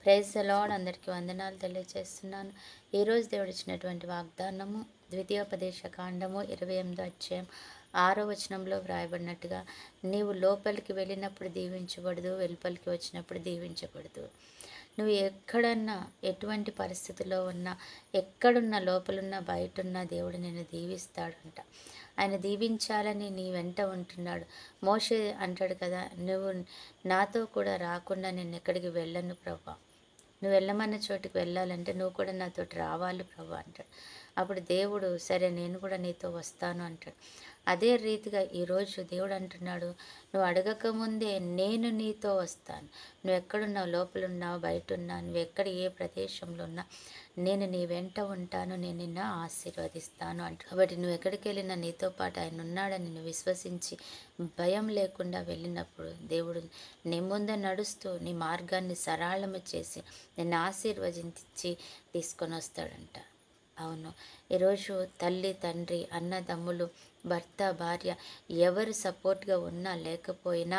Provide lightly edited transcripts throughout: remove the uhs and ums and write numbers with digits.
Praise the lord. అందరికీ వందనాలు తెలియజేస్తున్నాను. ఈరోజు దేవుడు ఇచ్చినటువంటి వాగ్దానము ద్వితీయోపదేశ కాండము 28వ అధ్యాయం 6వ వచనంలో వ్రాయబడినట్టుగా, నీవు లోపలికి వెళ్ళినప్పుడు దీవించబడదు, వెలుపలికి వచ్చినప్పుడు దీవించబడదు. నువ్వు ఎక్కడన్నా ఎటువంటి పరిస్థితిలో ఉన్నా, ఎక్కడున్నా, లోపలున్నా బయటున్నా దేవుడు నిన్ను దీవిస్తాడంట. ఆయన దీవించాలని నీ వెంట ఉంటున్నాడు. మోషే అంటాడు కదా, నువ్వు నాతో కూడా రాకుండా నేను ఎక్కడికి వెళ్ళను ప్రభా, నువ్వు వెళ్ళమన్న చోటికి వెళ్ళాలంటే నువ్వు కూడా నాతోటి రావాలి ప్రభా అంటాడు. అప్పుడు దేవుడు సరే నేను కూడా నీతో వస్తాను అంటాడు. అదే రీతిగా ఈరోజు దేవుడు అంటున్నాడు, నువ్వు అడగక ముందే నేను నీతో వస్తాను. నువ్వు ఎక్కడున్నావు, లోపలున్నావు, బయట ఉన్నావు, నువ్వు ఎక్కడ ఏ ప్రదేశంలో ఉన్నా నేను నీ వెంట ఉంటాను, నేను నిన్ను ఆశీర్వదిస్తాను అంట. కాబట్టి నువ్వు ఎక్కడికి వెళ్ళినా నీతో పాటు ఆయన ఉన్నాడని నువ్వు విశ్వసించి భయం లేకుండా వెళ్ళినప్పుడు దేవుడు నీ ముందే నడుస్తూ నీ మార్గాన్ని సరళము చేసి నిన్ను ఆశీర్వదించి తీసుకొని వస్తాడంట. అవును, ఈరోజు తల్లి, తండ్రి, అన్నదమ్ములు, భర్త, భార్య ఎవరు సపోర్ట్గా ఉన్నా లేకపోయినా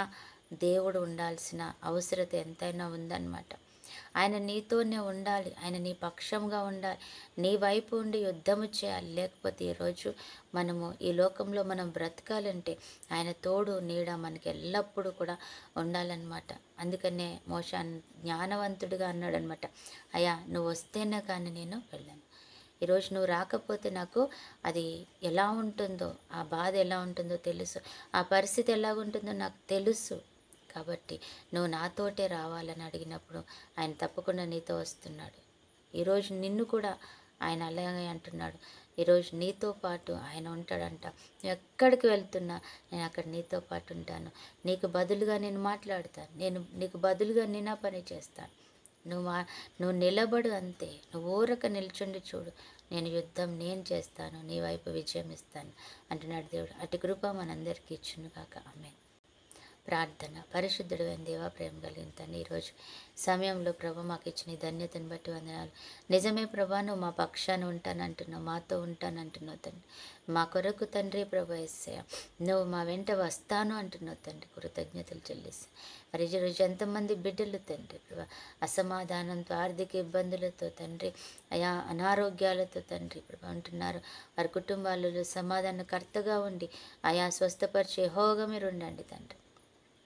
దేవుడు ఉండాల్సిన అవసరత ఎంతైనా ఉందన్నమాట. ఆయన నీతోనే ఉండాలి, ఆయన నీ పక్షంగా ఉండాలి, నీ వైపు ఉండి యుద్ధము చేయాలి. లేకపోతే ఈరోజు మనము ఈ లోకంలో మనం బ్రతకాలంటే ఆయన తోడు నీడ మనకి ఎల్లప్పుడూ కూడా ఉండాలన్నమాట. అందుకనే మోషే జ్ఞానవంతుడిగా అన్నాడనమాట, అయ్యా నువ్వు వస్తేనే కానీ నేను వెళ్ళను. ఈరోజు నువ్వు రాకపోతే నాకు అది ఎలా ఉంటుందో, ఆ బాధ ఎలా ఉంటుందో తెలుసు, ఆ పరిస్థితి ఎలాగుంటుందో నాకు తెలుసు. కాబట్టి నువ్వు నాతోటే రావాలని అడిగినప్పుడు ఆయన తప్పకుండా నీతో వస్తున్నాడు. ఈరోజు నిన్ను కూడా ఆయన అలాగే అంటున్నాడు. ఈరోజు నీతో పాటు ఆయన ఉంటాడంట. నువ్వు ఎక్కడికి వెళ్తున్నా నేను అక్కడ నీతో పాటు ఉంటాను. నీకు బదులుగా నేను మాట్లాడతాను, నేను నీకు బదులుగా నేను ఆ పని చేస్తాను. నువ్వు నిలబడు అంతే, నువ్వు ఊరక నిల్చుండి చూడు, నేను యుద్ధం నేను చేస్తాను, నీ వైపు విజయం ఇస్తాను అంటున్నాడు దేవుడు. అటు కృప మనందరికీ ఇచ్చును కాక. ఆమేన్. ప్రార్థన. పరిశుద్ధుడు అయిన దేవా, ప్రేమ కలిగిన తండ్రి, ఈరోజు సమయంలో ప్రభా మాకు ఇచ్చిన ఈ ధన్యతను బట్టి వందనాలు. నిజమే ప్రభా, నువ్వు మా పక్షాన ఉంటానంటున్నావు, మాతో ఉంటానంటున్నావు తండ్రి. మా కొరకు తండ్రి ప్రభా యేసయ్య, నువ్వు మా వెంట వస్తాను అంటున్నావు తండ్రి. కృతజ్ఞతలు చెల్లిస్తాను. మరి ఈరోజు ఎంతమంది బిడ్డలు తండ్రి ప్రభా అసమాధానంతో, ఆర్థిక ఇబ్బందులతో తండ్రి, అయా అనారోగ్యాలతో తండ్రి ప్రభా ఉంటున్నారు. వారి కుటుంబాలలో సమాధానకర్తగా ఉండి ఆయా స్వస్థపరిచే యెహోవాగా మీరు ఉండండి తండ్రి.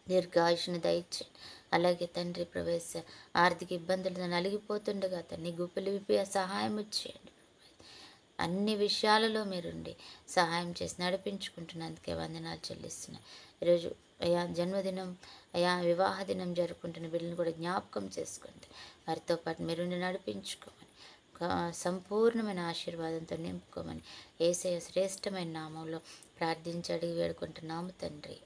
దీర్ఘాయుషుని దయచేయండి. అలాగే తండ్రి ప్రవేశ ఆర్థిక ఇబ్బందులతో నలిగిపోతుండగా తండ్రి గుప్పిలు విప్పి సహాయం చేయండి. అన్ని విషయాలలో మీరుండి సహాయం చేసి నడిపించుకుంటున్నందుకే వందనాలు చెల్లిస్తున్నాను. ఈరోజు అయా జన్మదినం, అయా వివాహ దినం జరుపుకుంటున్న బిడ్డలను కూడా జ్ఞాపకం చేసుకోండి. వారితో పాటు మీరుండి నడిపించుకోమని, సంపూర్ణమైన ఆశీర్వాదంతో నింపుకోమని యేసయ్య శ్రేష్టమైన నామంలో ప్రార్థించి అడిగి వేడుకుంటున్నాము తండ్రి.